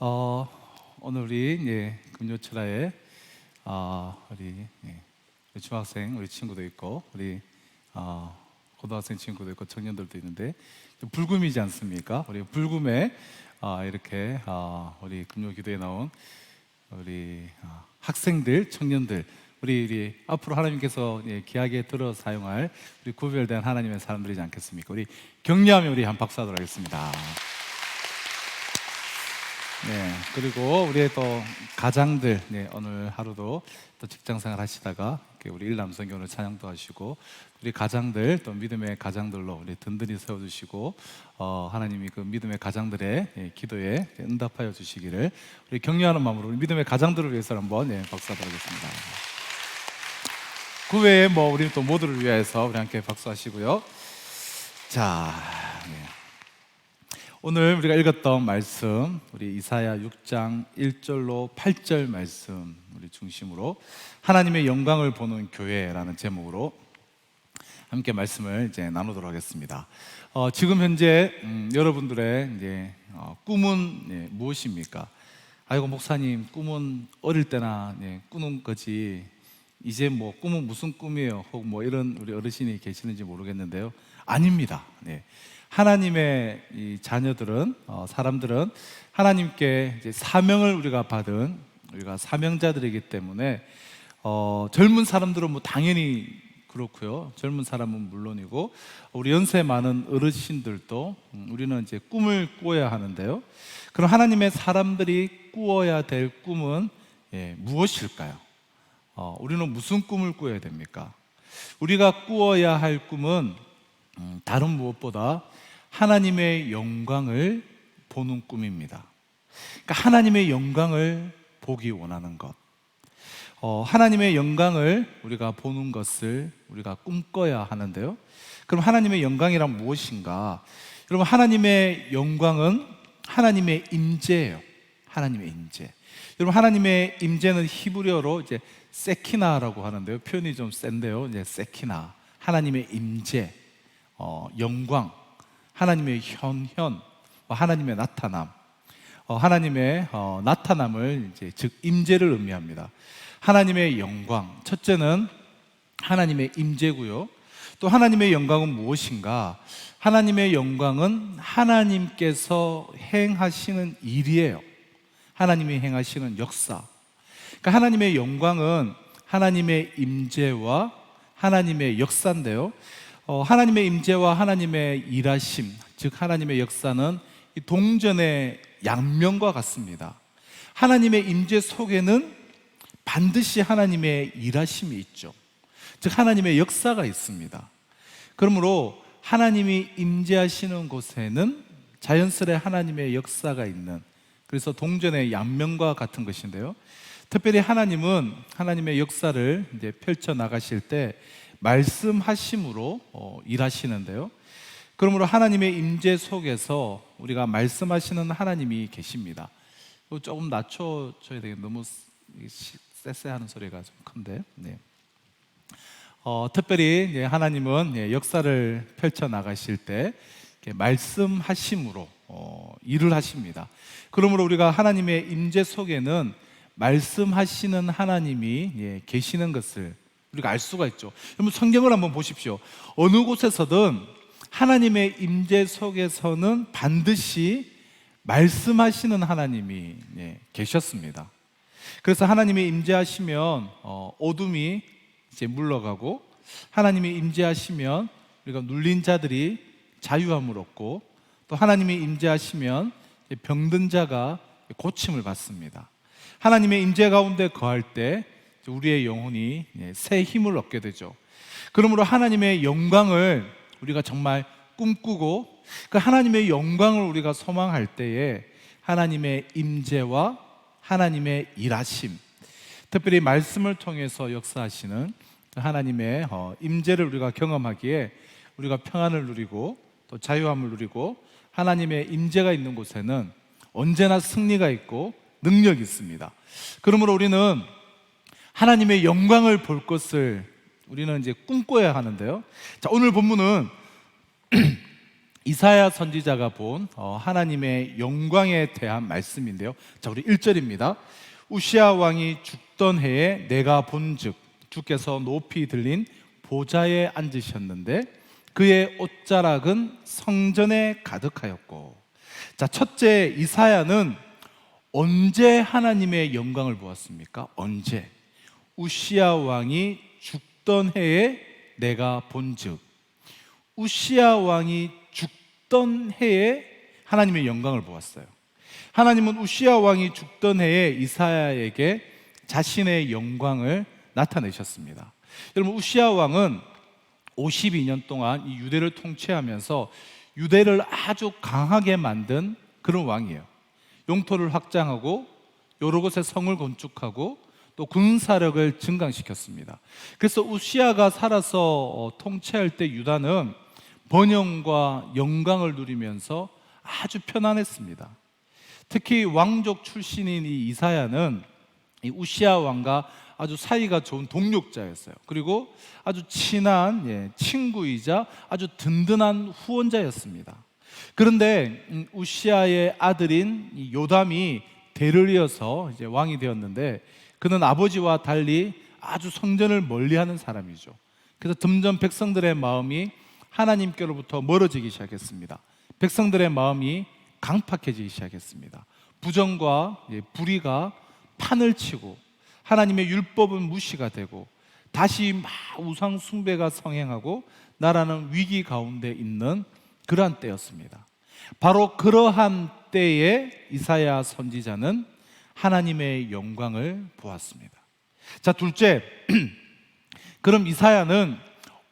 어, 오늘 우리 금요철야에 우리 중학생 우리 친구도 있고 우리 고등학생 친구도 있고 청년들도 있는데 좀 불금이지 않습니까? 우리 불금에 이렇게 우리 금요기도에 나온 우리 학생들, 청년들 우리 앞으로 하나님께서 귀하게 들어 사용할 우리 구별된 하나님의 사람들이지 않겠습니까? 우리 격려하며 우리 한 박수 하도록 하겠습니다. 네, 그리고 우리의 또 가장들, 오늘 하루도 또 직장생활 하시다가 우리 일남성교를 찬양도 하시고 우리 가장들 또 믿음의 가장들로 우리 든든히 세워주시고 하나님이 그 믿음의 가장들의 기도에 응답하여 주시기를 우리 격려하는 마음으로 우리 믿음의 가장들을 위해서 한번 박수하도록 하겠습니다. 그 외에 우리 또 모두를 위해서 우리 함께 박수하시고요. 자, 오늘 우리가 읽었던 말씀 우리 이사야 6장 1절로 8절 말씀 우리 중심으로 하나님의 영광을 보는 교회라는 제목으로 함께 말씀을 이제 나누도록 하겠습니다. 지금 현재 여러분들의 꿈은 무엇입니까? 아이고 목사님, 꿈은 어릴 때나 꾸는 거지 이제 꿈은 무슨 꿈이에요? 혹 이런 우리 어르신이 계시는지 모르겠는데요. 아닙니다. 하나님의 이 자녀들은 사람들은 하나님께 이제 사명을 우리가 받은 우리가 사명자들이기 때문에 젊은 사람들은 당연히 그렇고요. 젊은 사람은 물론이고 우리 연세 많은 어르신들도 우리는 이제 꿈을 꾸어야 하는데요. 그럼 하나님의 사람들이 꾸어야 될 꿈은 무엇일까요? 우리는 무슨 꿈을 꾸어야 됩니까? 우리가 꾸어야 할 꿈은 다른 무엇보다 하나님의 영광을 보는 꿈입니다. 그러니까 하나님의 영광을 보기 원하는 것, 하나님의 영광을 우리가 보는 것을 우리가 꿈꿔야 하는데요. 그럼 하나님의 영광이란 무엇인가? 여러분, 하나님의 영광은 하나님의 임재예요. 하나님의 임재. 여러분, 하나님의 임재는 히브리어로 이제 세키나라고 하는데요. 표현이 좀 센데요. 이제 세키나, 하나님의 임재, 영광, 하나님의 현현, 하나님의 나타남, 하나님의 나타남을 즉 임재를 의미합니다. 하나님의 영광, 첫째는 하나님의 임재고요. 또 하나님의 영광은 무엇인가? 하나님의 영광은 하나님께서 행하시는 일이에요. 하나님이 행하시는 역사. 그러니까 하나님의 영광은 하나님의 임재와 하나님의 역사인데요. 하나님의 임재와 하나님의 일하심, 즉 하나님의 역사는 동전의 양면과 같습니다. 하나님의 임재 속에는 반드시 하나님의 일하심이 있죠. 즉 하나님의 역사가 있습니다. 그러므로 하나님이 임재하시는 곳에는 자연스레 하나님의 역사가 있는, 그래서 동전의 양면과 같은 것인데요. 특별히 하나님은 하나님의 역사를 이제 펼쳐 나가실 때 말씀하심으로 일하시는데요. 그러므로 하나님의 임재 속에서 우리가 말씀하시는 하나님이 계십니다. 조금 낮춰줘야 되겠는데 너무 쎄쎄하는 소리가 좀 큰데. 특별히 하나님은 역사를 펼쳐 나가실 때 말씀하심으로 일을 하십니다. 그러므로 우리가 하나님의 임재 속에는 말씀하시는 하나님이 계시는 것을 우리가 알 수가 있죠. 여러분, 성경을 한번 보십시오. 어느 곳에서든 하나님의 임재 속에서는 반드시 말씀하시는 하나님이 계셨습니다. 그래서 하나님이 임재하시면 어둠이 이제 물러가고, 하나님이 임재하시면 우리가 눌린 자들이 자유함을 얻고, 또 하나님이 임재하시면 병든 자가 고침을 받습니다. 하나님의 임재 가운데 거할 때 우리의 영혼이 새 힘을 얻게 되죠. 그러므로 하나님의 영광을 우리가 정말 꿈꾸고 그 하나님의 영광을 우리가 소망할 때에 하나님의 임재와 하나님의 일하심, 특별히 말씀을 통해서 역사하시는 하나님의 임재를 우리가 경험하기에 우리가 평안을 누리고 또 자유함을 누리고, 하나님의 임재가 있는 곳에는 언제나 승리가 있고 능력이 있습니다. 그러므로 우리는 하나님의 영광을 볼 것을 우리는 이제 꿈꿔야 하는데요. 자, 오늘 본문은 이사야 선지자가 본 하나님의 영광에 대한 말씀인데요. 자, 우리 1절입니다. 우시아 왕이 죽던 해에 내가 본즉 주께서 높이 들린 보좌에 앉으셨는데 그의 옷자락은 성전에 가득하였고. 자, 첫째, 이사야는 언제 하나님의 영광을 보았습니까? 언제? 우시아 왕이 죽던 해에 내가 본즉. 우시아 왕이 죽던 해에 하나님의 영광을 보았어요. 하나님은 우시아 왕이 죽던 해에 이사야에게 자신의 영광을 나타내셨습니다. 여러분, 우시아 왕은 52년 동안 이 유대를 통치하면서 유대를 아주 강하게 만든 그런 왕이에요. 영토를 확장하고 여러 곳에 성을 건축하고 또 군사력을 증강시켰습니다. 그래서 우시아가 살아서 통치할 때 유다는 번영과 영광을 누리면서 아주 편안했습니다. 특히 왕족 출신인 이 이사야는 이 우시아 왕과 아주 사이가 좋은 동력자였어요. 그리고 아주 친한 친구이자 아주 든든한 후원자였습니다. 그런데 우시아의 아들인 요담이 대를 이어서 이제 왕이 되었는데 그는 아버지와 달리 아주 성전을 멀리하는 사람이죠. 그래서 점점 백성들의 마음이 하나님께로부터 멀어지기 시작했습니다. 백성들의 마음이 강팍해지기 시작했습니다. 부정과 불의가 판을 치고 하나님의 율법은 무시가 되고 다시 막 우상 숭배가 성행하고 나라는 위기 가운데 있는 그러한 때였습니다. 바로 그러한 때에 이사야 선지자는 하나님의 영광을 보았습니다. 자, 둘째, 그럼 이사야는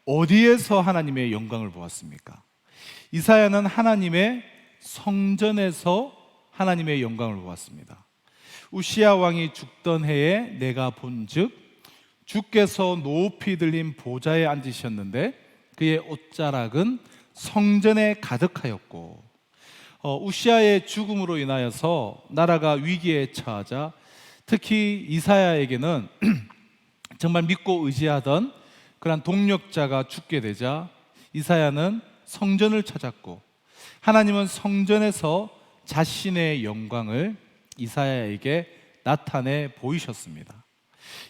어디에서 하나님의 영광을 보았습니까? 이사야는 하나님의 성전에서 하나님의 영광을 보았습니다. 우시아 왕이 죽던 해에 내가 본즉 주께서 높이 들린 보좌에 앉으셨는데 그의 옷자락은 성전에 가득하였고. 우시아의 죽음으로 인하여서 나라가 위기에 처하자 특히 이사야에게는 정말 믿고 의지하던 그런 동력자가 죽게 되자 이사야는 성전을 찾았고 하나님은 성전에서 자신의 영광을 이사야에게 나타내 보이셨습니다.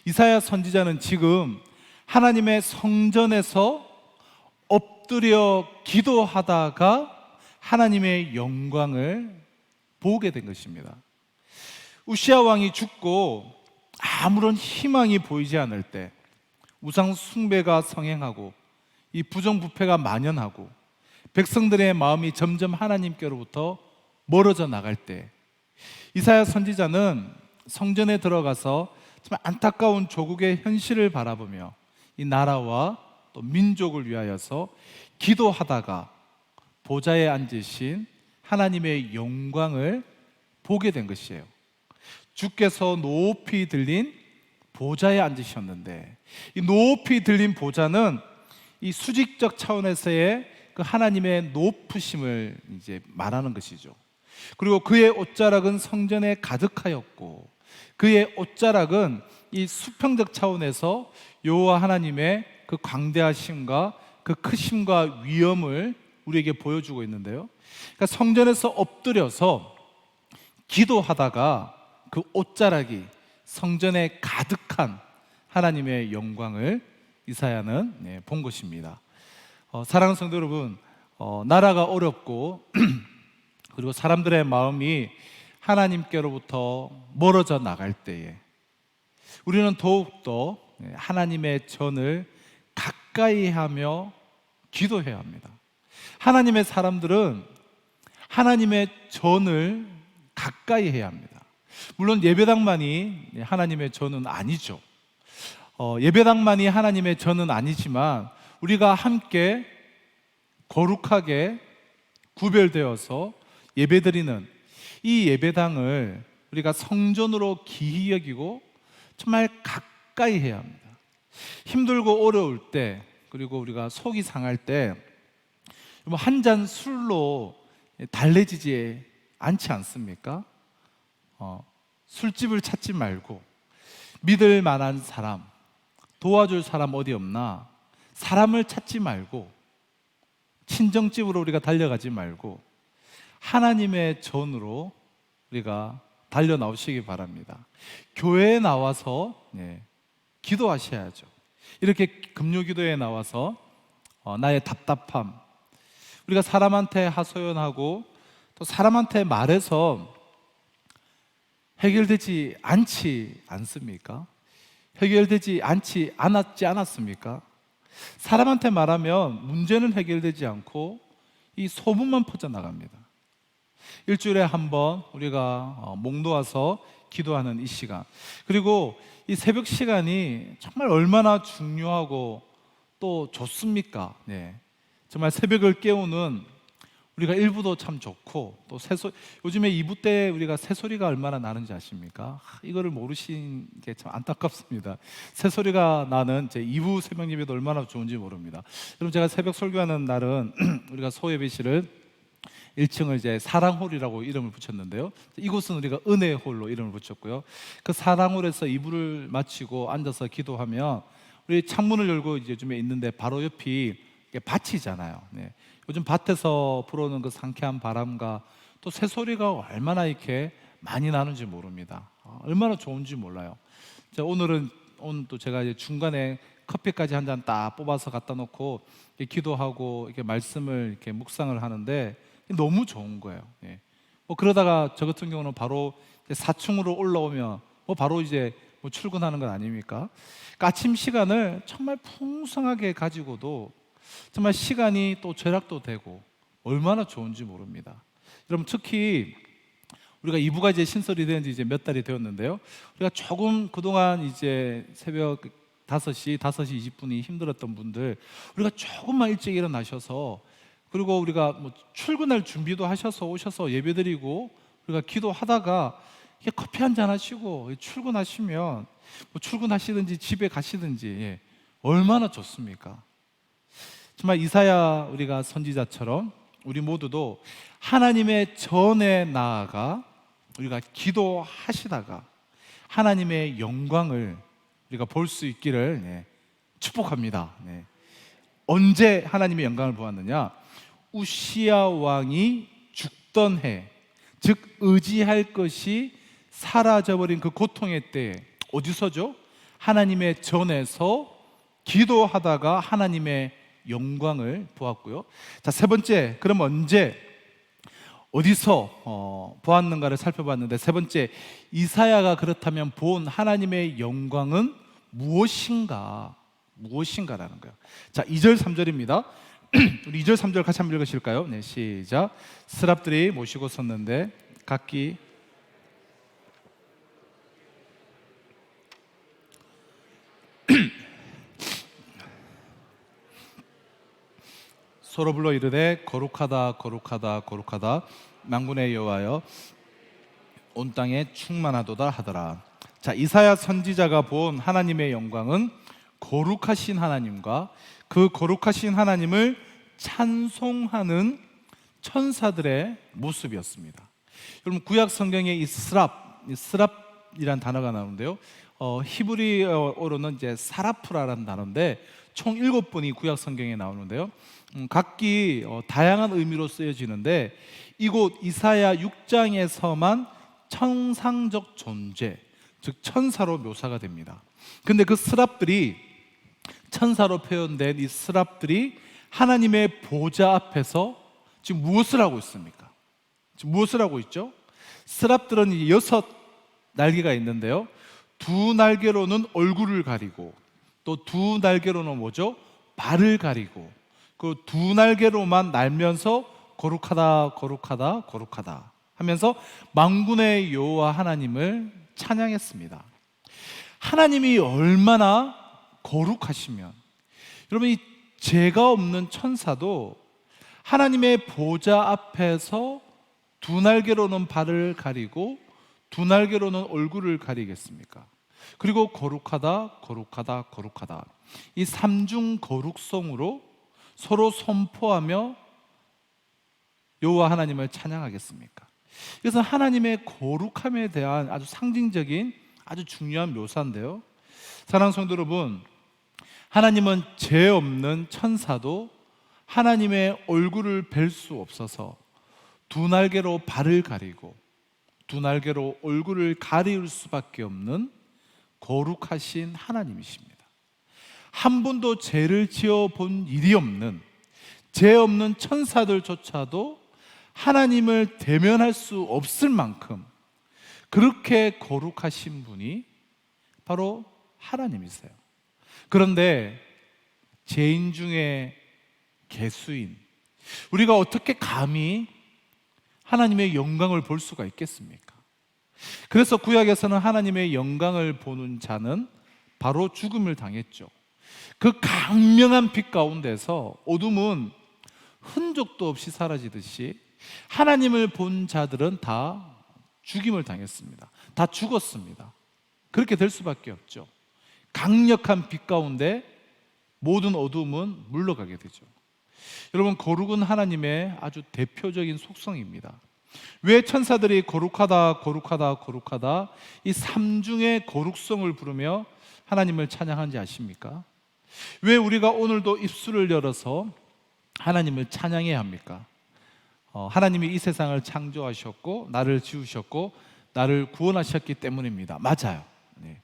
이사야 선지자는 지금 하나님의 성전에서 엎드려 기도하다가 하나님의 영광을 보게 된 것입니다. 우시아 왕이 죽고 아무런 희망이 보이지 않을 때, 우상 숭배가 성행하고 이 부정부패가 만연하고 백성들의 마음이 점점 하나님께로부터 멀어져 나갈 때 이사야 선지자는 성전에 들어가서 정말 안타까운 조국의 현실을 바라보며 이 나라와 또 민족을 위하여서 기도하다가 보좌에 앉으신 하나님의 영광을 보게 된 것이에요. 주께서 높이 들린 보좌에 앉으셨는데 이 높이 들린 보좌는 이 수직적 차원에서의 그 하나님의 높으심을 이제 말하는 것이죠. 그리고 그의 옷자락은 성전에 가득하였고 그의 옷자락은 이 수평적 차원에서 여호와 하나님의 그 광대하심과 그 크심과 위엄을 우리에게 보여주고 있는데요. 그러니까 성전에서 엎드려서 기도하다가 그 옷자락이 성전에 가득한 하나님의 영광을 이사야는 본 것입니다. 사랑하는 성도 여러분, 나라가 어렵고 그리고 사람들의 마음이 하나님께로부터 멀어져 나갈 때에 우리는 더욱더 하나님의 전을 가까이 하며 기도해야 합니다. 하나님의 사람들은 하나님의 전을 가까이 해야 합니다. 물론 예배당만이 하나님의 전은 아니죠. 예배당만이 하나님의 전은 아니지만 우리가 함께 거룩하게 구별되어서 예배드리는 이 예배당을 우리가 성전으로 기히 여기고 정말 가까이 해야 합니다. 힘들고 어려울 때 그리고 우리가 속이 상할 때 한 잔 술로 달래지지 않지 않습니까? 술집을 찾지 말고 믿을 만한 사람, 도와줄 사람 어디 없나? 사람을 찾지 말고 친정집으로 우리가 달려가지 말고 하나님의 전으로 우리가 달려 나오시기 바랍니다. 교회에 나와서 기도하셔야죠. 이렇게 금요기도에 나와서 나의 답답함, 우리가 사람한테 하소연하고 또 사람한테 말해서 해결되지 않지 않습니까? 해결되지 않았지 않았습니까? 사람한테 말하면 문제는 해결되지 않고 이 소문만 퍼져나갑니다. 일주일에 한 번 우리가 목 놓아서 기도하는 이 시간, 그리고 이 새벽 시간이 정말 얼마나 중요하고 또 좋습니까? 정말 새벽을 깨우는 우리가 일부도 참 좋고, 또 요즘에 2부 때 우리가 새소리가 얼마나 나는지 아십니까? 이거를 모르신 게 참 안타깝습니다. 새소리가 나는 제 2부 새벽 예배도 얼마나 좋은지 모릅니다. 여러분, 제가 새벽 설교하는 날은 우리가 소예배실을 1층을 이제 사랑홀이라고 이름을 붙였는데요, 이곳은 우리가 은혜홀로 이름을 붙였고요. 그 사랑홀에서 2부를 마치고 앉아서 기도하면 우리 창문을 열고 이제 요즘에 있는데 바로 옆이 밭이잖아요. 요즘 밭에서 불어오는 그 상쾌한 바람과 또 새소리가 얼마나 이렇게 많이 나는지 모릅니다. 얼마나 좋은지 몰라요. 오늘 또 제가 이제 중간에 커피까지 한 잔 딱 뽑아서 갖다 놓고 기도하고 이렇게 말씀을 이렇게 묵상을 하는데 너무 좋은 거예요. 그러다가 저 같은 경우는 바로 4층으로 올라오면 바로 이제 출근하는 건 아닙니까? 그러니까 아침 시간을 정말 풍성하게 가지고도 정말 시간이 또 절약도 되고 얼마나 좋은지 모릅니다. 여러분, 특히 우리가 2부가 이제 신설이 된 지 이제 몇 달이 되었는데요, 우리가 조금 그동안 이제 새벽 5시 20분이 힘들었던 분들, 우리가 조금만 일찍 일어나셔서, 그리고 우리가 출근할 준비도 하셔서 오셔서 예배드리고 우리가 기도하다가 커피 한잔 하시고 출근하시면 출근하시든지 집에 가시든지 얼마나 좋습니까? 정말 이사야 우리가 선지자처럼 우리 모두도 하나님의 전에 나아가 우리가 기도하시다가 하나님의 영광을 우리가 볼 수 있기를 축복합니다. 언제 하나님의 영광을 보았느냐? 우시야 왕이 죽던 해, 즉 의지할 것이 사라져버린 그 고통의 때에 어디서죠? 하나님의 전에서 기도하다가 하나님의 영광을 보았고요. 자, 세 번째, 그럼 언제 어디서 보았는가를 살펴봤는데, 세 번째, 이사야가 그렇다면 본 하나님의 영광은 무엇인가라는 거예요. 자, 2절 3절입니다. 우리 2절 3절 같이 한번 읽으실까요? 시작. 스랍들이 모시고 섰는데 각기 서로 불러 이르되 거룩하다 거룩하다 거룩하다 만군의 여호와여 온 땅에 충만하도다 하더라. 자, 이사야 선지자가 본 하나님의 영광은 거룩하신 하나님과 그 거룩하신 하나님을 찬송하는 천사들의 모습이었습니다. 여러분, 구약 성경에 이 스랍이란 단어가 나오는데요, 히브리어로는 이제 사라프라라는 단어인데 총 7번이 구약 성경에 나오는데요, 각기 다양한 의미로 쓰여지는데 이곳 이사야 6장에서만 천상적 존재, 즉 천사로 묘사가 됩니다. 근데 그 스랍들이, 천사로 표현된 이 스랍들이 하나님의 보좌 앞에서 지금 무엇을 하고 있습니까? 지금 무엇을 하고 있죠? 스랍들은 6날개가 있는데요, 2날개로는 얼굴을 가리고 또 2날개로는 뭐죠? 발을 가리고 그 2날개로만 날면서 거룩하다 거룩하다 거룩하다 하면서 만군의 여호와 하나님을 찬양했습니다. 하나님이 얼마나 거룩하시면, 여러분, 이 죄가 없는 천사도 하나님의 보좌 앞에서 2날개로는 발을 가리고 2날개로는 얼굴을 가리겠습니까? 그리고 거룩하다 거룩하다 거룩하다, 이 삼중 거룩성으로 서로 선포하며 여호와 하나님을 찬양하겠습니까? 그래서 하나님의 거룩함에 대한 아주 상징적인 아주 중요한 묘사인데요, 사랑하는 성도 여러분, 하나님은 죄 없는 천사도 하나님의 얼굴을 뵐 수 없어서 두 날개로 발을 가리고 두 날개로 얼굴을 가릴 수밖에 없는 거룩하신 하나님이십니다. 한 번도 죄를 지어 본 일이 없는, 죄 없는 천사들조차도 하나님을 대면할 수 없을 만큼 그렇게 거룩하신 분이 바로 하나님이세요. 그런데 죄인 중에 개수인 우리가 어떻게 감히 하나님의 영광을 볼 수가 있겠습니까? 그래서 구약에서는 하나님의 영광을 보는 자는 바로 죽음을 당했죠. 그 강명한 빛 가운데서 어둠은 흔적도 없이 사라지듯이 하나님을 본 자들은 다 죽임을 당했습니다. 다 죽었습니다. 그렇게 될 수밖에 없죠. 강력한 빛 가운데 모든 어둠은 물러가게 되죠. 여러분, 거룩은 하나님의 아주 대표적인 속성입니다. 왜 천사들이 거룩하다 거룩하다 거룩하다 이 삼중의 거룩성을 부르며 하나님을 찬양하는지 아십니까? 왜 우리가 오늘도 입술을 열어서 하나님을 찬양해야 합니까? 하나님이 이 세상을 창조하셨고 나를 지으셨고 나를 구원하셨기 때문입니다. 맞아요. 네.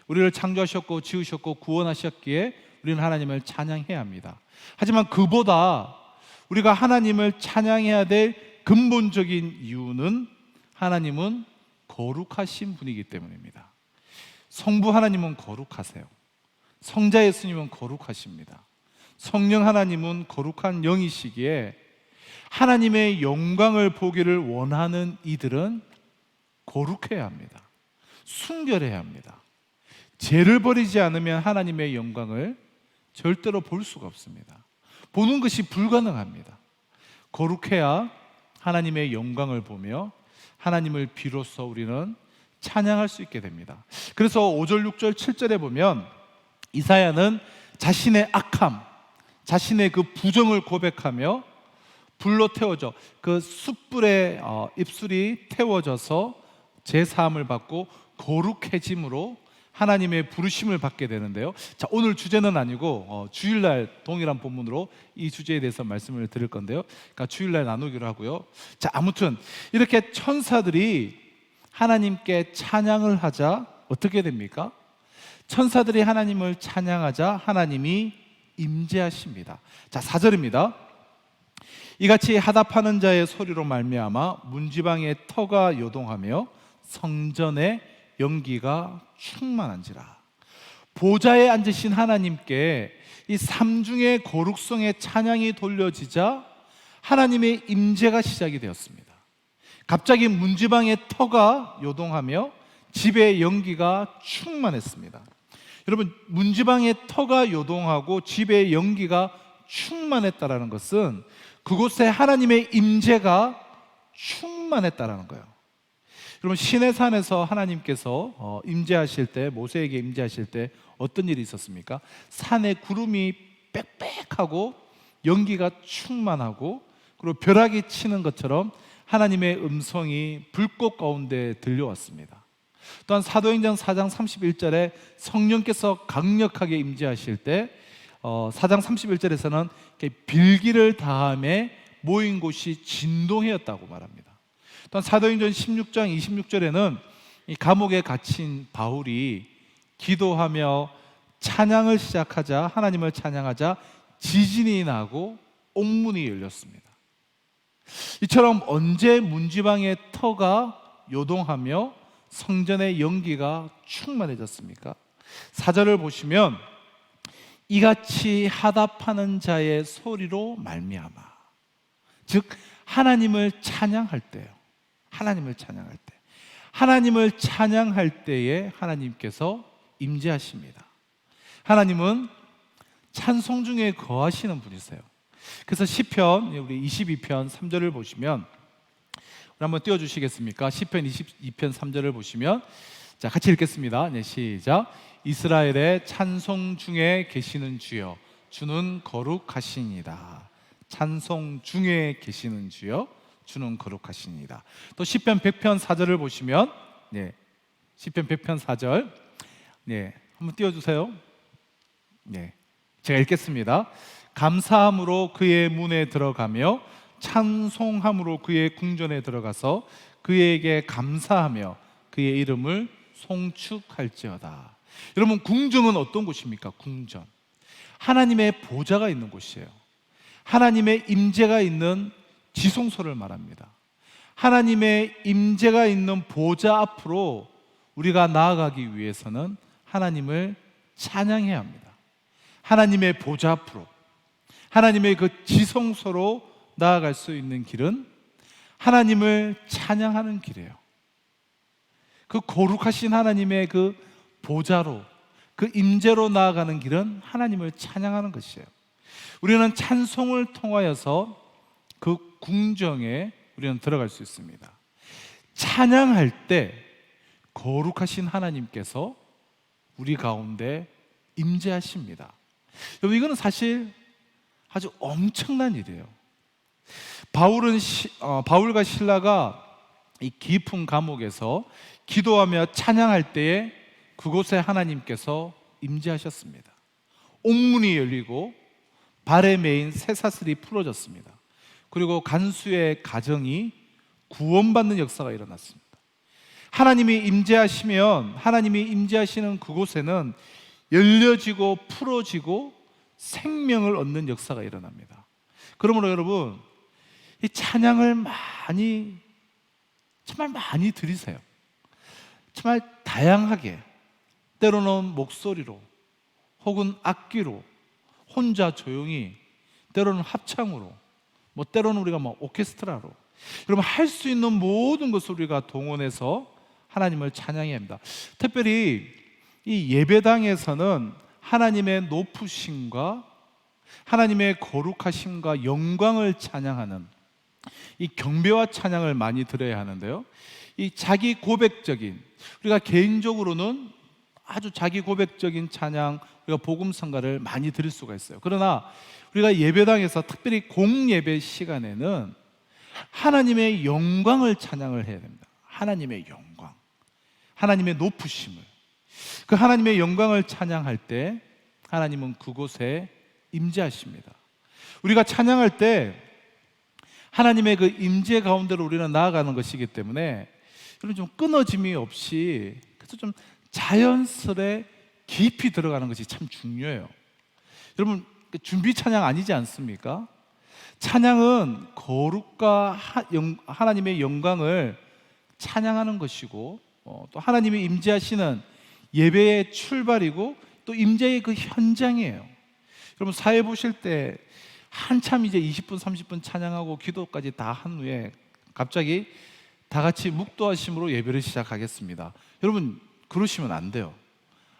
우리를 창조하셨고 지으셨고 구원하셨기에 우리는 하나님을 찬양해야 합니다. 하지만 그보다 우리가 하나님을 찬양해야 될 근본적인 이유는 하나님은 거룩하신 분이기 때문입니다. 성부 하나님은 거룩하세요. 성자 예수님은 거룩하십니다. 성령 하나님은 거룩한 영이시기에 하나님의 영광을 보기를 원하는 이들은 거룩해야 합니다. 순결해야 합니다. 죄를 버리지 않으면 하나님의 영광을 절대로 볼 수가 없습니다. 보는 것이 불가능합니다. 거룩해야 하나님의 영광을 보며 하나님을 비로소 우리는 찬양할 수 있게 됩니다. 그래서 5절, 6절, 7절에 보면 이사야는 자신의 악함, 자신의 그 부정을 고백하며 불로 태워져 그 숯불에 입술이 태워져서 제사함을 받고 거룩해짐으로 하나님의 부르심을 받게 되는데요. 자, 오늘 주제는 아니고 주일날 동일한 본문으로 이 주제에 대해서 말씀을 드릴 건데요. 그러니까 주일날 나누기로 하고요. 자, 아무튼 이렇게 천사들이 하나님께 찬양을 하자 어떻게 됩니까? 천사들이 하나님을 찬양하자 하나님이 임재하십니다. 자, 4절입니다. 이같이 하답하는 자의 소리로 말미암아 문지방의 터가 요동하며 성전의 연기가 충만한지라. 보좌에 앉으신 하나님께 이 삼중의 거룩성의 찬양이 돌려지자 하나님의 임재가 시작이 되었습니다. 갑자기 문지방의 터가 요동하며 집의 연기가 충만했습니다. 여러분, 문지방의 터가 요동하고 집의 연기가 충만했다라는 것은 그곳에 하나님의 임재가 충만했다라는 거예요. 여러분, 시내산에서 하나님께서 임재하실 때, 모세에게 임재하실 때 어떤 일이 있었습니까? 산에 구름이 빽빽하고 연기가 충만하고 그리고 벼락이 치는 것처럼 하나님의 음성이 불꽃 가운데 들려왔습니다. 또한 사도행전 4장 31절에 성령께서 강력하게 임재하실 때 4장 31절에서는 빌기를 다함에 모인 곳이 진동하였다고 말합니다. 또한 사도행전 16장 26절에는 이 감옥에 갇힌 바울이 기도하며 찬양을 시작하자, 하나님을 찬양하자 지진이 나고 옥문이 열렸습니다. 이처럼 언제 문지방의 터가 요동하며 성전의 연기가 충만해졌습니까? 4절을 보시면 이같이 하답하는 자의 소리로 말미암아, 즉 하나님을 찬양할 때요. 하나님을 찬양할 때, 하나님을 찬양할 때에 하나님께서 임재하십니다. 하나님은 찬송 중에 거하시는 분이세요. 그래서 시편 우리 22편 3절을 보시면, 우리 한번 띄워주시겠습니까? 시편 22편 3절을 보시면, 자, 같이 읽겠습니다. 네, 시작. 이스라엘의 찬송 중에 계시는 주여, 주는 거룩하시니이다. 찬송 중에 계시는 주여, 주는 거룩하시니이다. 또 시편 100편 4절을 보시면, 네, 시편 100편 4절, 네, 한번 띄워주세요. 네, 제가 읽겠습니다. 감사함으로 그의 문에 들어가며 찬송함으로 그의 궁전에 들어가서 그에게 감사하며 그의 이름을 송축할지어다. 여러분, 궁정은 어떤 곳입니까? 궁전, 하나님의 보좌가 있는 곳이에요. 하나님의 임재가 있는 지성소를 말합니다. 하나님의 임재가 있는 보좌 앞으로 우리가 나아가기 위해서는 하나님을 찬양해야 합니다. 하나님의 보좌 앞으로, 하나님의 그 지성소로 나아갈 수 있는 길은 하나님을 찬양하는 길이에요. 그 거룩하신 하나님의 그 보좌로, 그 임재로 나아가는 길은 하나님을 찬양하는 것이에요. 우리는 찬송을 통하여서 그 궁정에 우리는 들어갈 수 있습니다. 찬양할 때 거룩하신 하나님께서 우리 가운데 임재하십니다. 여러분, 이거는 사실 아주 엄청난 일이에요. 바울과 실라가 이 깊은 감옥에서 기도하며 찬양할 때에 그곳에 하나님께서 임재하셨습니다. 옥문이 열리고 발에 매인 쇠사슬이 풀어졌습니다. 그리고 간수의 가정이 구원받는 역사가 일어났습니다. 하나님이 임재하시면, 하나님이 임재하시는 그곳에는 열려지고 풀어지고 생명을 얻는 역사가 일어납니다. 그러므로 여러분, 이 찬양을 정말 많이 드리세요. 정말 다양하게, 때로는 목소리로, 혹은 악기로, 혼자 조용히, 때로는 합창으로, 때로는 우리가 오케스트라로, 여러분, 할 수 있는 모든 것을 우리가 동원해서 하나님을 찬양해야 합니다. 특별히 이 예배당에서는 하나님의 높으심과 하나님의 거룩하심과 영광을 찬양하는 이 경배와 찬양을 많이 드려야 하는데요, 이 자기 고백적인, 우리가 개인적으로는 아주 자기 고백적인 찬양, 우리가 복음성가를 많이 드릴 수가 있어요. 그러나 우리가 예배당에서 특별히 공예배 시간에는 하나님의 영광을 찬양을 해야 됩니다. 하나님의 영광, 하나님의 높으심을, 그 하나님의 영광을 찬양할 때 하나님은 그곳에 임재하십니다. 우리가 찬양할 때 하나님의 그 임재 가운데로 우리는 나아가는 것이기 때문에 여러분, 좀 끊어짐이 없이, 그래서 좀 자연스레 깊이 들어가는 것이 참 중요해요. 여러분, 준비 찬양 아니지 않습니까? 찬양은 거룩과 하나님의 영광을 찬양하는 것이고, 또 하나님이 임재하시는 예배의 출발이고, 또 임재의 그 현장이에요. 여러분, 사회 보실 때 한참 이제 20분, 30분 찬양하고 기도까지 다 한 후에 갑자기 다 같이 묵도하심으로 예배를 시작하겠습니다. 여러분, 그러시면 안 돼요.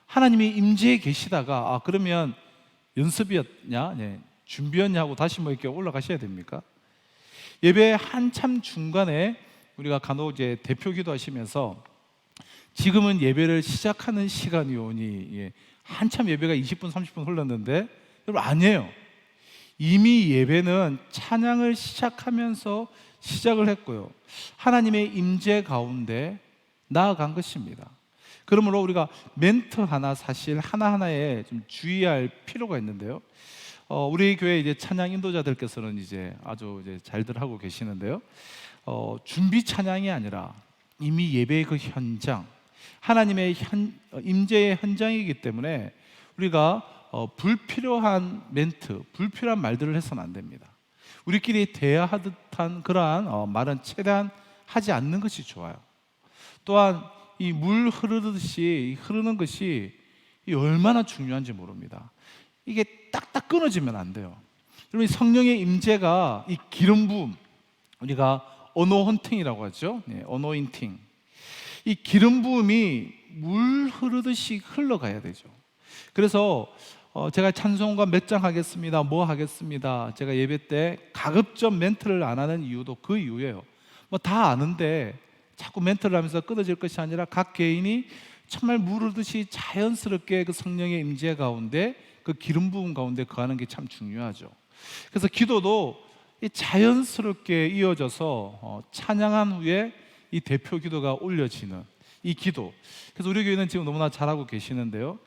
하나님이 임재해 계시다가 그러면 연습이었냐, 준비였냐 하고 다시 이렇게 올라가셔야 됩니까? 예배 한참 중간에 우리가 간혹 이제 대표 기도하시면서 지금은 예배를 시작하는 시간이 오니, 한참 예배가 20분, 30분 흘렀는데, 여러분, 아니에요. 이미 예배는 찬양을 시작하면서 시작을 했고요, 하나님의 임재 가운데 나아간 것입니다. 그러므로 우리가 멘트 하나, 사실 하나하나에 좀 주의할 필요가 있는데요, 우리 교회 이제 찬양 인도자들께서는 이제 아주 이제 잘들 하고 계시는데요, 준비 찬양이 아니라 이미 예배의 그 현장, 하나님의 임재의 현장이기 때문에 우리가 불필요한 멘트, 불필요한 말들을 해서는 안 됩니다. 우리끼리 대화하듯한 그러한 말은 최대한 하지 않는 것이 좋아요. 또한 이 물 흐르듯이 흐르는 것이 얼마나 중요한지 모릅니다. 이게 딱딱 끊어지면 안 돼요. 여러분, 성령의 임재가 이 기름 부음, 우리가 어노헌팅이라고 하죠. 어노인팅. 이 기름 부음이 물 흐르듯이 흘러가야 되죠. 그래서 제가 찬송가 몇 장 하겠습니다, 뭐 하겠습니다, 제가 예배 때 가급적 멘트를 안 하는 이유도 그 이유예요. 다 아는데 자꾸 멘트를 하면서 끊어질 것이 아니라 각 개인이 정말 물 흐르듯이 자연스럽게 그 성령의 임재 가운데, 그 기름 부음 가운데 거하는 게 참 중요하죠. 그래서 기도도 자연스럽게 이어져서 찬양한 후에 이 대표 기도가 올려지는, 이 기도. 그래서 우리 교회는 지금 너무나 잘하고 계시는데요.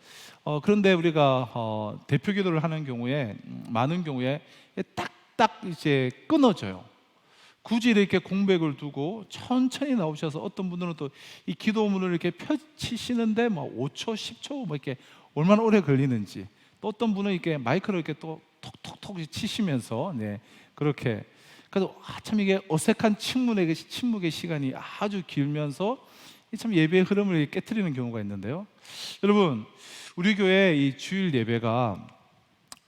그런데 우리가 대표 기도를 하는 경우에 많은 경우에 딱딱 이제 끊어져요. 굳이 이렇게 공백을 두고 천천히 나오셔서 어떤 분들은 또 이 기도문을 이렇게 펼치시는데 뭐 5초, 10초 뭐 이렇게 얼마나 오래 걸리는지, 또 어떤 분은 이렇게 마이크를 이렇게 또 톡톡톡 치시면서 그렇게, 그래서 참 이게 어색한 침묵의 시간이 아주 길면서 참 예배의 흐름을 깨트리는 경우가 있는데요. 여러분, 우리 교회 이 주일 예배가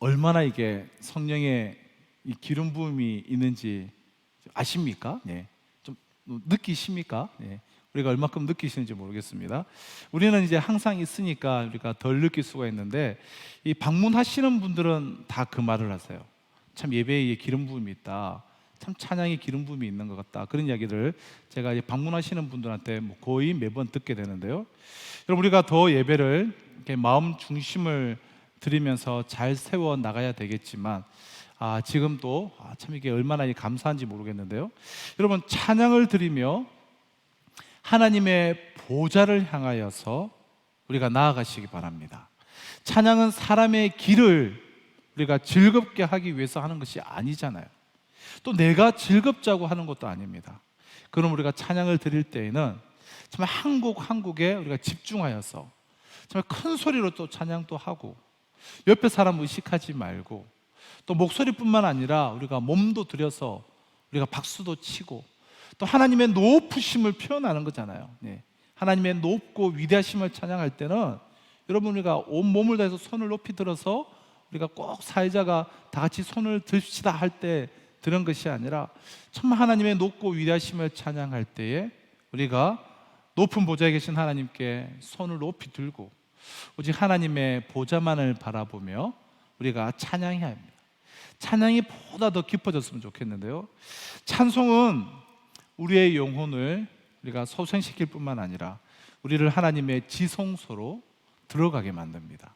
얼마나 이게 성령의 이 기름 부음이 있는지 아십니까? 좀 느끼십니까? 우리가 얼마큼 느끼시는지 모르겠습니다. 우리는 이제 항상 있으니까 우리가 덜 느낄 수가 있는데, 이 방문하시는 분들은 다 그 말을 하세요. 참 예배에 기름 부음이 있다. 참 찬양에 기름 부음이 있는 것 같다. 그런 이야기를 제가 방문하시는 분들한테 거의 매번 듣게 되는데요. 여러분, 우리가 더 예배를 이렇게 마음 중심을 들이면서 잘 세워 나가야 되겠지만, 지금 또 참 이게 얼마나 감사한지 모르겠는데요. 여러분, 찬양을 드리며 하나님의 보좌를 향하여서 우리가 나아가시기 바랍니다. 찬양은 사람의 길을 우리가 즐겁게 하기 위해서 하는 것이 아니잖아요. 또 내가 즐겁자고 하는 것도 아닙니다. 그럼 우리가 찬양을 드릴 때에는 정말 한 곡 한 곡에 우리가 집중하여서 정말 큰 소리로 또 찬양도 하고, 옆에 사람 의식하지 말고, 또 목소리뿐만 아니라 우리가 몸도 들여서 우리가 박수도 치고, 또 하나님의 높으심을 표현하는 거잖아요. 하나님의 높고 위대하심을 찬양할 때는 여러분, 우리가 온 몸을 다해서 손을 높이 들어서 우리가 꼭 사회자가 다 같이 손을 듭시다 할 때 드는 것이 아니라, 정말 하나님의 높고 위대하심을 찬양할 때에 우리가 높은 보좌에 계신 하나님께 손을 높이 들고 오직 하나님의 보좌만을 바라보며 우리가 찬양해야 합니다. 찬양이 보다 더 깊어졌으면 좋겠는데요. 찬송은 우리의 영혼을 우리가 소생시킬 뿐만 아니라 우리를 하나님의 지성소로 들어가게 만듭니다.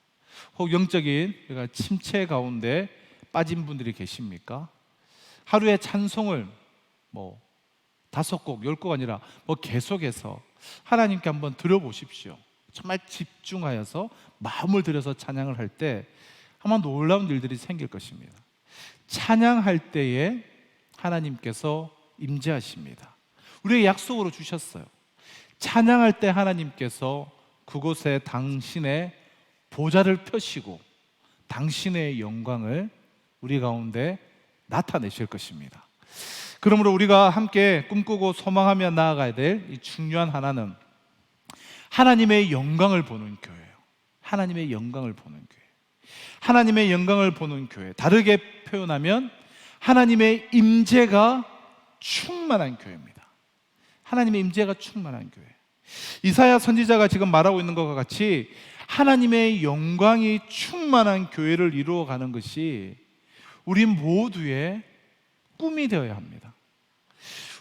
혹 영적인 우리가 침체 가운데 빠진 분들이 계십니까? 하루에 찬송을 5곡, 10곡 아니라 계속해서 하나님께 한번 들어보십시오. 정말 집중하여서 마음을 들여서 찬양을 할 때 아마 놀라운 일들이 생길 것입니다. 찬양할 때에 하나님께서 임재하십니다. 우리의 약속으로 주셨어요. 찬양할 때 하나님께서 그곳에 당신의 보좌를 펴시고 당신의 영광을 우리 가운데 나타내실 것입니다. 그러므로 우리가 함께 꿈꾸고 소망하며 나아가야 될 이 중요한 하나는 하나님의 영광을 보는 교회예요. 하나님의 영광을 보는 교회. 하나님의 영광을 보는 교회. 다르게 표현하면 하나님의 임재가 충만한 교회입니다. 하나님의 임재가 충만한 교회. 이사야 선지자가 지금 말하고 있는 것과 같이 하나님의 영광이 충만한 교회를 이루어가는 것이 우리 모두의 꿈이 되어야 합니다.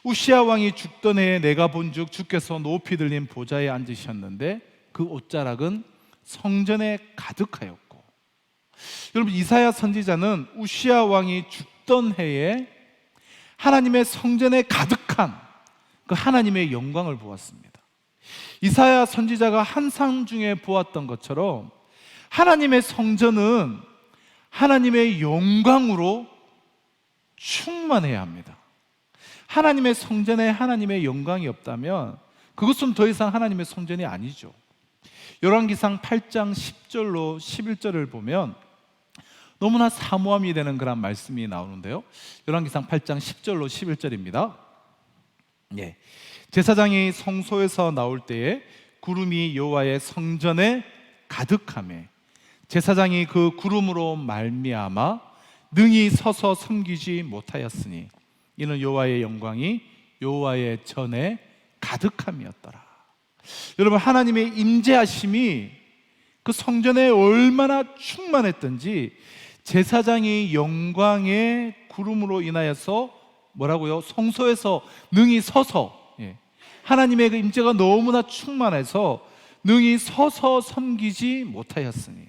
우시아 왕이 죽던 해에 내가 본즉 주께서 높이 들린 보좌에 앉으셨는데 그 옷자락은 성전에 가득하였고, 여러분, 이사야 선지자는 우시아 왕이 죽던 해에 하나님의 성전에 가득한 그 하나님의 영광을 보았습니다. 이사야 선지자가 환상 중에 보았던 것처럼 하나님의 성전은 하나님의 영광으로 충만해야 합니다. 하나님의 성전에 하나님의 영광이 없다면 그것은 더 이상 하나님의 성전이 아니죠. 열왕기상 8장 10절로 11절을 보면 너무나 사모함이 되는 그런 말씀이 나오는데요. 열왕기상 8장 10절로 11절입니다. 제사장이 성소에서 나올 때에 구름이 여호와의 성전에 가득하매 제사장이 그 구름으로 말미암아 능히 서서 섬기지 못하였으니 이는 여호와의 영광이 여호와의 전에 가득함이었더라. 여러분, 하나님의 임재하심이 그 성전에 얼마나 충만했던지 제사장이 영광의 구름으로 인하여서 뭐라고요? 성소에서 능히 서서, 하나님의 그 임재가 너무나 충만해서 능히 서서 섬기지 못하였으니,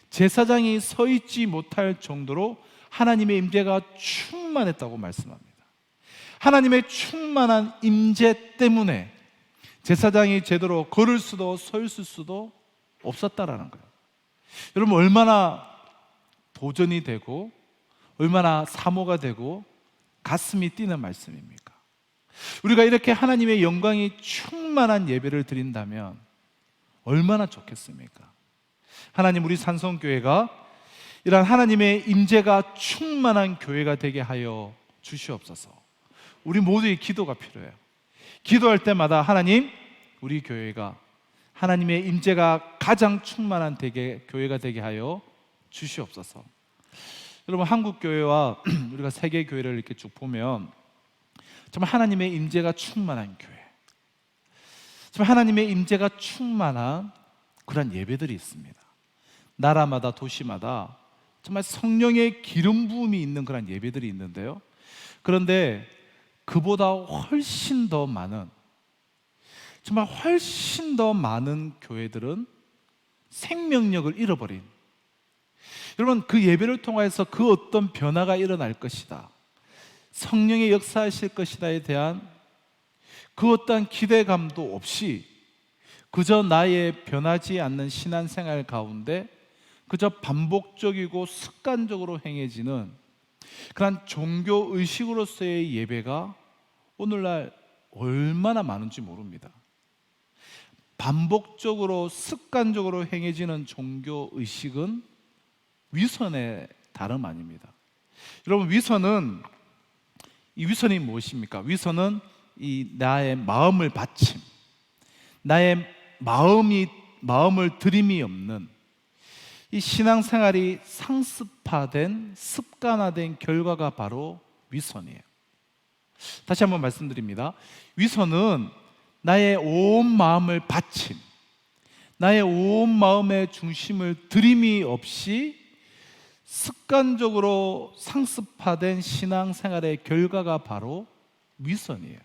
제사장이 서 있지 못할 정도로 하나님의 임재가 충만했다고 말씀합니다. 하나님의 충만한 임재 때문에 제사장이 제대로 걸을 수도 서 있을 수도 없었다라는 거예요. 여러분, 얼마나 도전이 되고 얼마나 사모가 되고 가슴이 뛰는 말씀입니까? 우리가 이렇게 하나님의 영광이 충만한 예배를 드린다면 얼마나 좋겠습니까? 하나님, 우리 산성교회가 이러한 하나님의 임재가 충만한 교회가 되게 하여 주시옵소서. 우리 모두의 기도가 필요해요. 기도할 때마다 하나님, 우리 교회가 하나님의 임재가 가장 충만한 교회가 되게 하여 주시옵소서. 여러분, 한국 교회와 우리가 세계 교회를 이렇게 쭉 보면 정말 하나님의 임재가 충만한 교회, 정말 하나님의 임재가 충만한 그런 예배들이 있습니다. 나라마다 도시마다 정말 성령의 기름 부음이 있는 그런 예배들이 있는데요. 그런데 그보다 훨씬 더 많은, 정말 훨씬 더 많은 교회들은 생명력을 잃어버린, 여러분, 그 예배를 통해서 그 어떤 변화가 일어날 것이다, 성령의 역사하실 것이다에 대한 그 어떠한 기대감도 없이 그저 나의 변하지 않는 신앙생활 가운데 그저 반복적이고 습관적으로 행해지는 그런 종교의식으로서의 예배가 오늘날 얼마나 많은지 모릅니다. 반복적으로 습관적으로 행해지는 종교의식은 위선의 다름 아닙니다. 여러분, 이 위선이 무엇입니까? 위선은 이 나의 마음을 바침, 나의 마음을 들임이 없는 이 신앙생활이 상습화된, 습관화된 결과가 바로 위선이에요. 다시 한번 말씀드립니다. 위선은 나의 온 마음을 바침, 나의 온 마음의 중심을 들임이 없이 습관적으로 상습화된 신앙생활의 결과가 바로 위선이에요.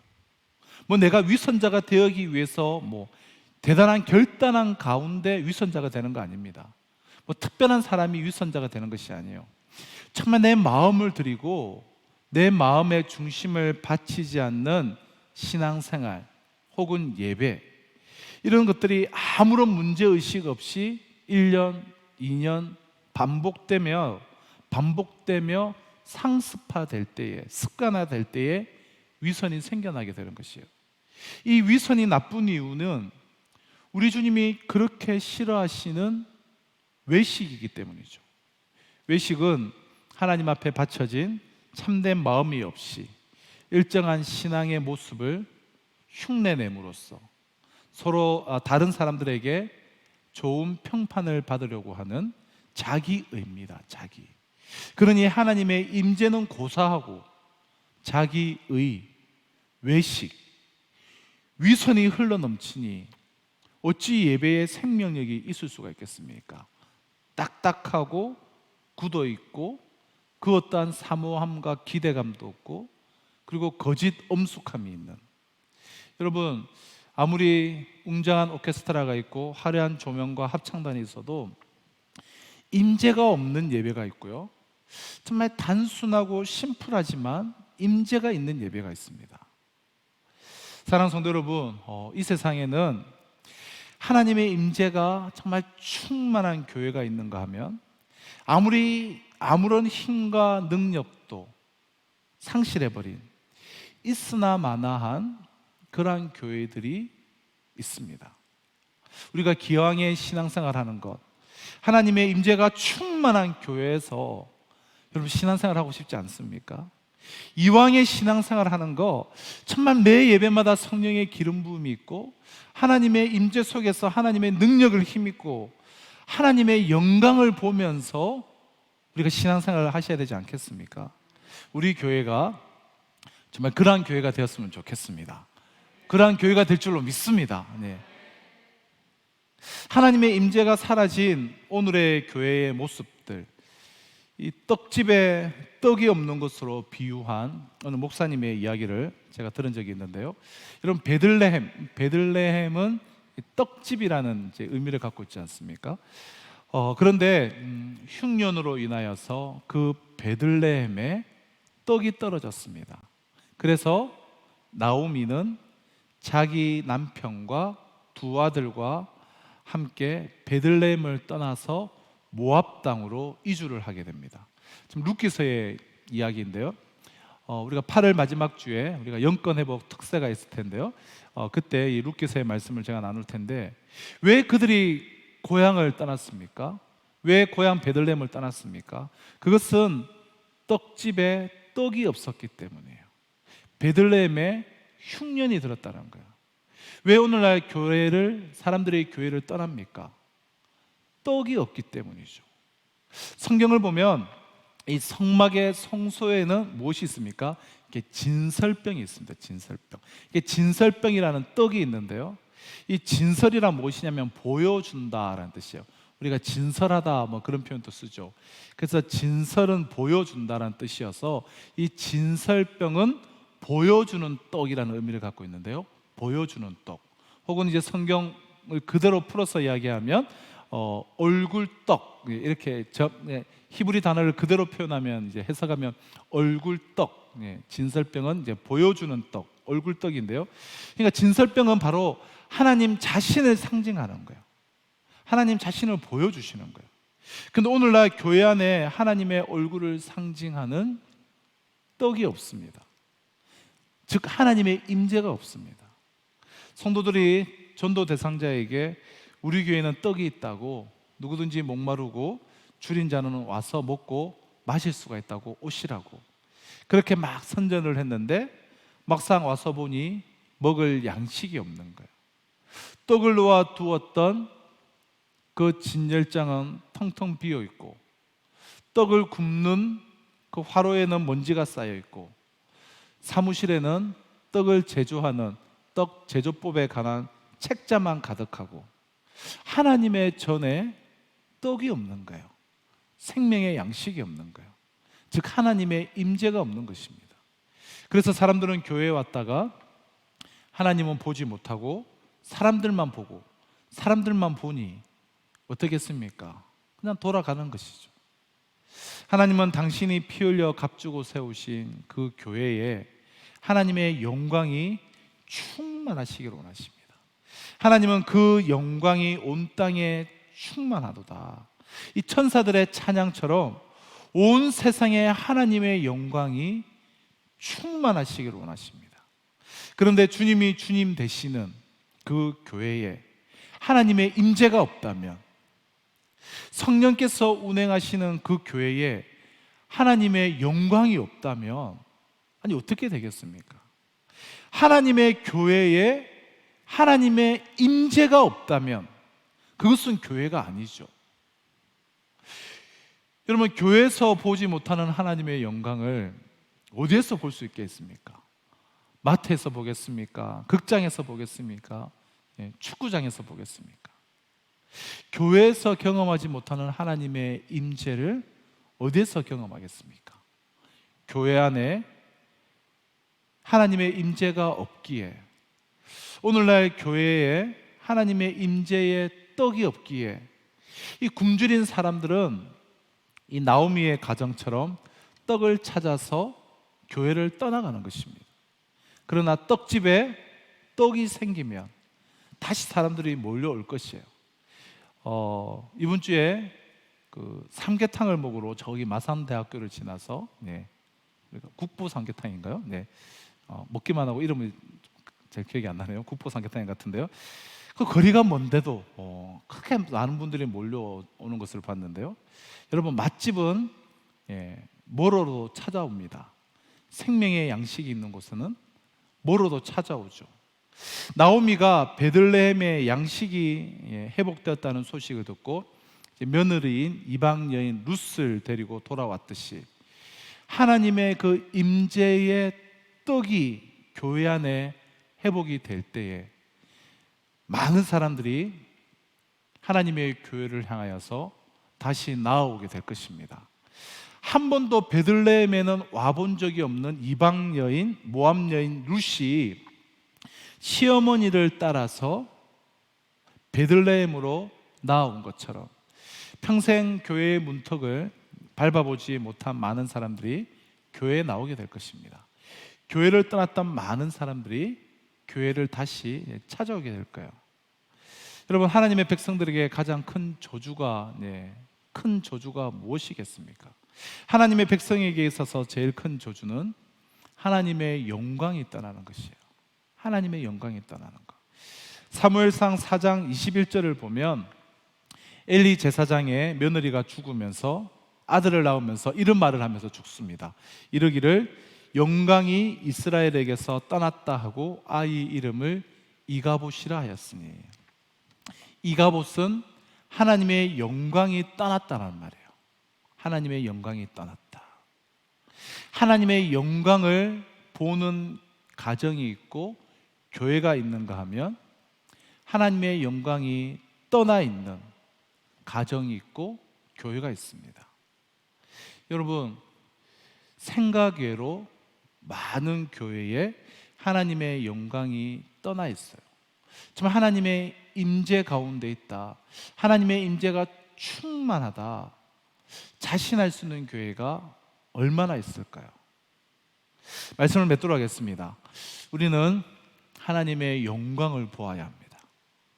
내가 위선자가 되기 위해서 대단한 결단한 가운데 위선자가 되는 거 아닙니다. 특별한 사람이 위선자가 되는 것이 아니에요. 정말 내 마음을 드리고 내 마음의 중심을 바치지 않는 신앙생활 혹은 예배, 이런 것들이 아무런 문제의식 없이 1년, 2년 반복되며 상습화될 때에, 습관화될 때에 위선이 생겨나게 되는 것이에요. 이 위선이 나쁜 이유는 우리 주님이 그렇게 싫어하시는 외식이기 때문이죠. 외식은 하나님 앞에 바쳐진 참된 마음이 없이 일정한 신앙의 모습을 흉내냄으로써 서로 다른 사람들에게 좋은 평판을 받으려고 하는 자기의입니다. 그러니 하나님의 임재는 고사하고 자기의, 외식, 위선이 흘러넘치니 어찌 예배에 생명력이 있을 수가 있겠습니까? 딱딱하고 굳어있고 그 어떠한 사모함과 기대감도 없고, 그리고 거짓 엄숙함이 있는, 여러분, 아무리 웅장한 오케스트라가 있고 화려한 조명과 합창단이 있어도 임재가 없는 예배가 있고요, 정말 단순하고 심플하지만 임재가 있는 예배가 있습니다. 사랑하는 성도 여러분, 이 세상에는 하나님의 임재가 정말 충만한 교회가 있는가 하면 아무런 힘과 능력도 상실해버린 있으나 마나한 그러한 교회들이 있습니다. 우리가 기왕의 신앙생활하는 것, 하나님의 임재가 충만한 교회에서 여러분 신앙생활하고 싶지 않습니까? 이왕의 신앙생활하는 거, 정말 매 예배마다 성령의 기름 부음이 있고 하나님의 임재 속에서 하나님의 능력을 힘입고 하나님의 영광을 보면서 우리가 신앙생활을 하셔야 되지 않겠습니까? 우리 교회가 정말 그러한 교회가 되었으면 좋겠습니다. 그러한 교회가 될 줄로 믿습니다. 네. 하나님의 임재가 사라진 오늘의 교회의 모습들, 이 떡집에 떡이 없는 것으로 비유한 어느 목사님의 이야기를 제가 들은 적이 있는데요. 여러분, 베들레헴은 떡집이라는 의미를 갖고 있지 않습니까? 그런데 흉년으로 인하여서 그 베들레헴에 떡이 떨어졌습니다. 그래서 나오미는 자기 남편과 두 아들과 함께 베들레헴을 떠나서 모압 땅으로 이주를 하게 됩니다. 지금 룻기서의 이야기인데요. 우리가 8월 마지막 주에 우리가 영권 회복 특세가 있을 텐데요. 그때 이 룻기서의 말씀을 제가 나눌 텐데, 왜 그들이 고향을 떠났습니까? 왜 고향 베들레헴을 떠났습니까? 그것은 떡집에 떡이 없었기 때문이에요. 베들레헴에 흉년이 들었다는 거예요. 왜 오늘날 사람들이 교회를 떠납니까? 떡이 없기 때문이죠. 성경을 보면 이 성막의 성소에는 무엇이 있습니까? 이게 진설병이 있습니다. 진설병. 이게 진설병이라는 떡이 있는데요. 이 진설이란 무엇이냐면 보여준다라는 뜻이에요. 우리가 진설하다 뭐 그런 표현도 쓰죠. 그래서 진설은 보여준다라는 뜻이어서 이 진설병은 보여주는 떡이라는 의미를 갖고 있는데요. 보여주는 떡. 혹은 이제 성경을 그대로 풀어서 이야기하면 얼굴떡, 이렇게 히브리 단어를 그대로 표현하면 이제 해석하면 얼굴떡. 진설병은 이제 보여주는 떡, 얼굴떡인데요. 그러니까 진설병은 바로 하나님 자신을 상징하는 거예요. 하나님 자신을 보여주시는 거예요. 근데 오늘날 교회 안에 하나님의 얼굴을 상징하는 떡이 없습니다. 즉 하나님의 임재가 없습니다. 성도들이 전도 대상자에게 우리 교회는 떡이 있다고, 누구든지 목마르고 줄인 자는 와서 먹고 마실 수가 있다고 오시라고 그렇게 막 선전을 했는데, 막상 와서 보니 먹을 양식이 없는 거예요. 떡을 놓아 두었던 그 진열장은 텅텅 비어 있고, 떡을 굽는 그 화로에는 먼지가 쌓여 있고, 사무실에는 떡을 제조하는 떡 제조법에 관한 책자만 가득하고, 하나님의 전에 떡이 없는 거예요. 생명의 양식이 없는 거예요. 즉 하나님의 임재가 없는 것입니다. 그래서 사람들은 교회에 왔다가 하나님은 보지 못하고 사람들만 보고 사람들만 보니 어떻겠습니까? 그냥 돌아가는 것이죠. 하나님은 당신이 피 흘려 값주고 세우신 그 교회에 하나님의 영광이 충만하시기를 원하십니다. 하나님은 그 영광이 온 땅에 충만하도다. 이 천사들의 찬양처럼 온 세상에 하나님의 영광이 충만하시기를 원하십니다. 그런데 주님이 주님 되시는 그 교회에 하나님의 임재가 없다면, 성령께서 운행하시는 그 교회에 하나님의 영광이 없다면, 아니 어떻게 되겠습니까? 하나님의 교회에 하나님의 임재가 없다면 그것은 교회가 아니죠. 여러분, 교회에서 보지 못하는 하나님의 영광을 어디에서 볼 수 있겠습니까? 마트에서 보겠습니까? 극장에서 보겠습니까? 축구장에서 보겠습니까? 교회에서 경험하지 못하는 하나님의 임재를 어디에서 경험하겠습니까? 교회 안에 하나님의 임재가 없기에, 오늘날 교회에 하나님의 임재의 떡이 없기에 이 굶주린 사람들은 이 나오미의 가정처럼 떡을 찾아서 교회를 떠나가는 것입니다. 그러나 떡집에 떡이 생기면 다시 사람들이 몰려올 것이에요. 이번 주에 그 삼계탕을 먹으러 저기 마산대학교를 지나서, 국보 삼계탕인가요? 먹기만 하고 이름이 제 기억이 안 나네요. 국보 삼계탕 같은데요. 그 거리가 먼데도 그렇게 많은 분들이 몰려오는 것을 봤는데요. 여러분, 맛집은 뭐로도 찾아옵니다. 생명의 양식이 있는 곳에는 뭐로도 찾아오죠. 나오미가 베들레헴의 양식이 회복되었다는 소식을 듣고 며느리인 이방 여인 룻을 데리고 돌아왔듯이, 하나님의 그 임재의 떡이 교회 안에 회복이 될 때에 많은 사람들이 하나님의 교회를 향하여서 다시 나아오게 될 것입니다. 한 번도 베들레헴에는 와본 적이 없는 이방 여인, 모압 여인 룻이 시어머니를 따라서 베들레헴으로 나아온 것처럼 평생 교회의 문턱을 밟아보지 못한 많은 사람들이 교회에 나오게 될 것입니다. 교회를 떠났던 많은 사람들이 교회를 다시 찾아오게 될 거예요. 여러분, 하나님의 백성들에게 가장 큰 저주가 무엇이겠습니까? 하나님의 백성에게 있어서 제일 큰 저주는 하나님의 영광이 떠나는 것이에요. 하나님의 영광이 떠나는 것. 사무엘상 4장 21절을 보면 엘리 제사장의 며느리가 죽으면서 아들을 낳으면서 이런 말을 하면서 죽습니다. 이르기를 영광이 이스라엘에게서 떠났다 하고 아이 이름을 이가봇이라 하였으니, 이가봇은 하나님의 영광이 떠났다는 말이에요. 하나님의 영광이 떠났다. 하나님의 영광을 보는 가정이 있고 교회가 있는가 하면 하나님의 영광이 떠나 있는 가정이 있고 교회가 있습니다. 여러분, 생각외로 많은 교회에 하나님의 영광이 떠나 있어요. 정말 하나님의 임재 가운데 있다, 하나님의 임재가 충만하다 자신할 수 있는 교회가 얼마나 있을까요? 말씀을 맺도록 하겠습니다. 우리는 하나님의 영광을 보아야 합니다.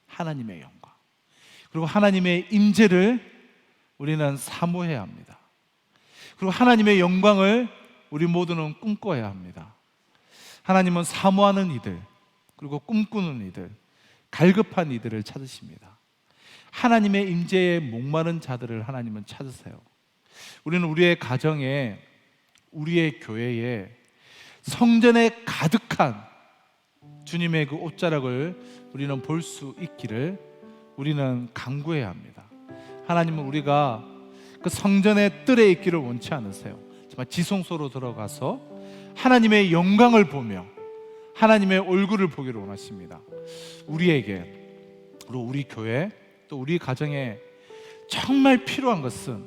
하나님의 영광, 그리고 하나님의 임재를 우리는 사모해야 합니다. 그리고 하나님의 영광을 우리 모두는 꿈꿔야 합니다. 하나님은 사모하는 이들, 그리고 꿈꾸는 이들, 갈급한 이들을 찾으십니다. 하나님의 임재에 목마른 자들을 하나님은 찾으세요. 우리는 우리의 가정에, 우리의 교회에, 성전에 가득한 주님의 그 옷자락을 우리는 볼 수 있기를 우리는 간구해야 합니다. 하나님은 우리가 그 성전의 뜰에 있기를 원치 않으세요. 정말 지성소로 들어가서 하나님의 영광을 보며 하나님의 얼굴을 보기를 원하십니다. 우리에게, 그리고 우리 교회, 또 우리 가정에 정말 필요한 것은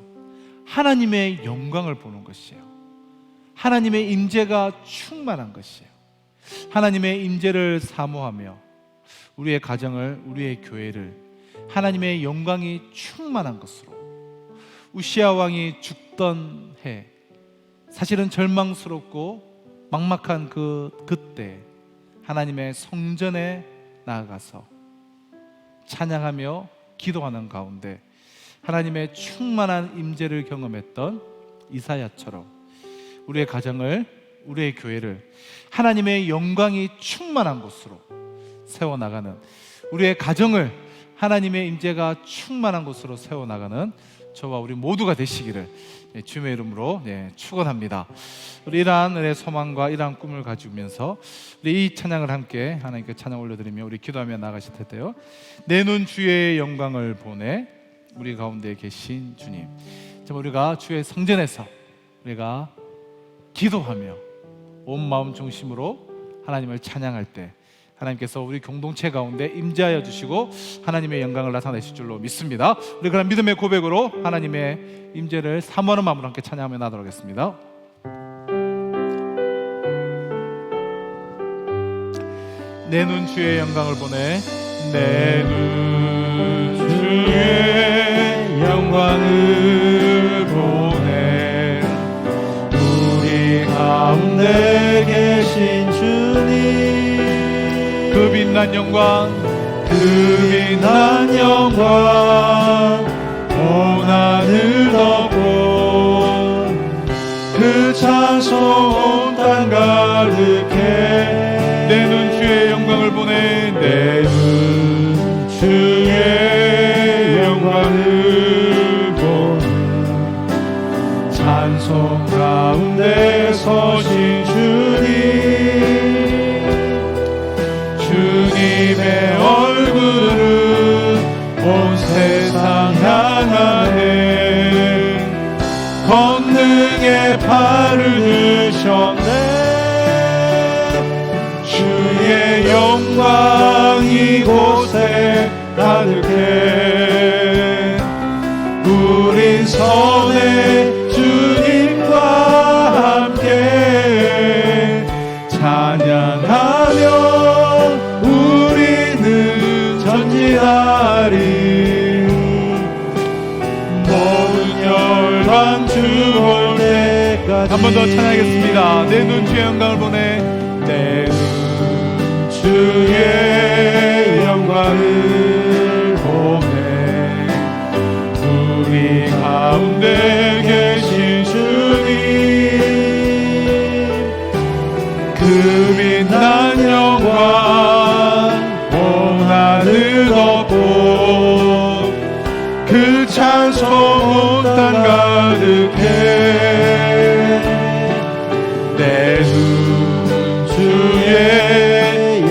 하나님의 영광을 보는 것이에요. 하나님의 임재가 충만한 것이에요. 하나님의 임재를 사모하며 우리의 가정을, 우리의 교회를 하나님의 영광이 충만한 것으로, 우시아 왕이 죽던 해, 사실은 절망스럽고 막막한 그때 하나님의 성전에 나아가서 찬양하며 기도하는 가운데 하나님의 충만한 임재를 경험했던 이사야처럼 우리의 가정을, 우리의 교회를 하나님의 영광이 충만한 곳으로 세워나가는, 우리의 가정을 하나님의 임재가 충만한 곳으로 세워나가는 저와 우리 모두가 되시기를 주님의 이름으로 축원합니다. 우리 이러한 은혜의 소망과 이러한 꿈을 가지면서 우리 이 찬양을 함께 하나님께 찬양 올려드리며 우리 기도하며 나가실 텐데요. 내 눈 주의 영광을 보내 우리 가운데 계신 주님, 정말 우리가 주의 성전에서 우리가 기도하며 온 마음 중심으로 하나님을 찬양할 때 하나님께서 우리 공동체 가운데 임재하여 주시고 하나님의 영광을 나타내실 줄로 믿습니다. 우리 그런 믿음의 고백으로 하나님의 임재를 사모하는 마음으로 함께 찬양하며 나도록 하겠습니다. 내 눈 주의 영광을 보내, 내 눈 주의 영광을 보내 우리 가운데 계신 주님, 그 빛난 영광, 그 빛난 영광 온 하늘 덮고 그 찬송 온 땅 가득해. 내 눈 주의 영광을 보내, 내 눈 주의 영광을 보내 찬송 가운데 서신 주님의 얼굴은 온 세상 향하네. 권능의 팔을 드셨네. 주의 영광 이곳에 가득해. 우린 선해 주님과 함께 찬양하며 전진하리. 모든 열방 주 올 때까지. 한 번 더 찬양하겠습니다. 내 눈 주의 영광을 보내, 내 눈 주의 주의 영광을 보네. 우리 가운데 계신 주님, 그 빛난 영광 온 하늘 덮고 그 찬송 온 땅 가득해. 내 눈 주의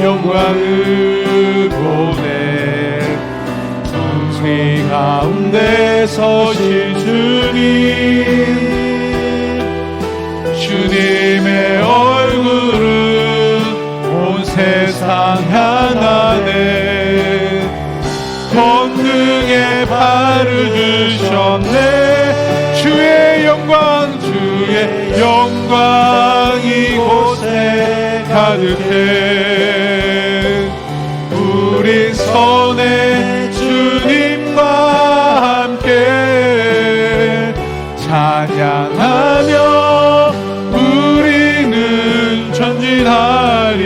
영광을 보네. 우리 가운데 서신 주님의 얼굴은 온 세상 향하네. 권능의 발을 드셨네. 주의 영광 이곳에 가득해. 우리 손에 주님과 함께 찬양하며 우리는 전진하리.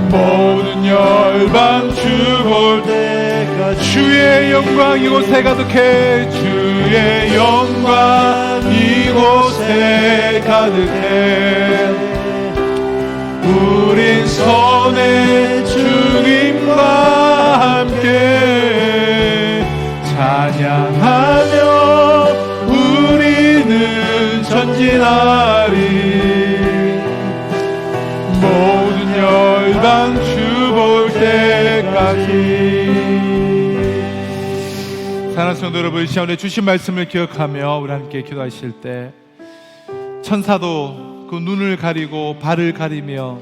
모든 열방 주 볼 때까지 주의 영광 이곳에 가득해. 주의 영광 이곳에 가득해. 우린 손에 주님과 함께 찬양하며 우리는 전진하리. 모든 열방 주 볼 때까지. 사랑하는 성도 여러분, 이 시간에 주신 말씀을 기억하며 우리 함께 기도하실 때 천사도 그 눈을 가리고 발을 가리며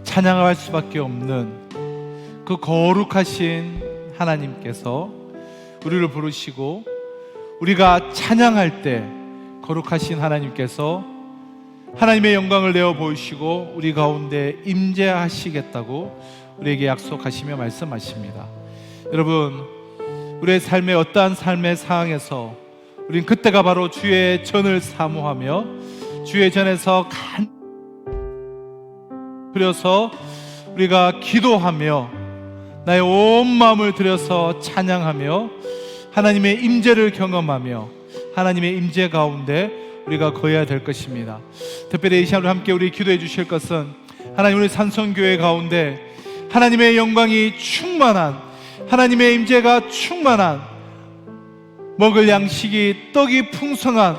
찬양할 수밖에 없는 그 거룩하신 하나님께서 우리를 부르시고 우리가 찬양할 때 거룩하신 하나님께서 하나님의 영광을 내어 보이시고 우리 가운데 임재하시겠다고 우리에게 약속하시며 말씀하십니다. 여러분, 우리의 삶의 어떠한 삶의 상황에서 우린 그때가 바로 주의 전을 사모하며 주의 전에서 그려서 우리가 기도하며 나의 온 마음을 들여서 찬양하며 하나님의 임재를 경험하며 하나님의 임재 가운데 우리가 거해야 될 것입니다. 특별히 이 시간으로 함께 우리 기도해 주실 것은 하나님, 우리 산성교회 가운데 하나님의 영광이 충만한, 하나님의 임재가 충만한, 먹을 양식이 떡이 풍성한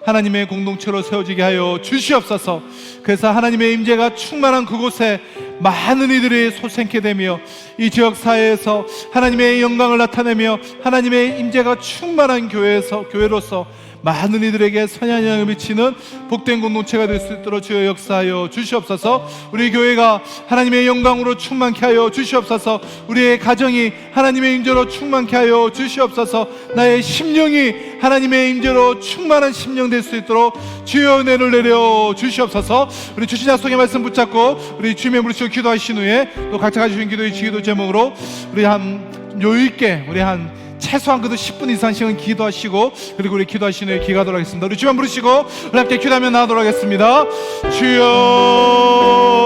하나님의 공동체로 세워지게 하여 주시옵소서. 그래서 하나님의 임재가 충만한 그곳에 많은 이들이 솟게 되며 이 지역 사회에서 하나님의 영광을 나타내며 하나님의 임재가 충만한 교회로서 많은 이들에게 선한 영향을 미치는 복된 공동체가 될 수 있도록 주여 역사하여 주시옵소서. 우리 교회가 하나님의 영광으로 충만케 하여 주시옵소서. 우리의 가정이 하나님의 임재로 충만케 하여 주시옵소서. 나의 심령이 하나님의 임재로 충만한 심령 될 수 있도록 주여 은혜를 내려 주시옵소서. 우리 주신 약속의 말씀 붙잡고 우리 주님의 부르시고 기도하신 후에 또 각자 가지신 기도 제목으로 우리 한 여유있게 우리 한 최소한 그래도 10분 이상 시간 기도하시고 그리고 우리 기도하신 후에 기도하도록 하겠습니다. 우리 주만 부르시고 우리 함께 기도하며 나가도록 하겠습니다. 주여.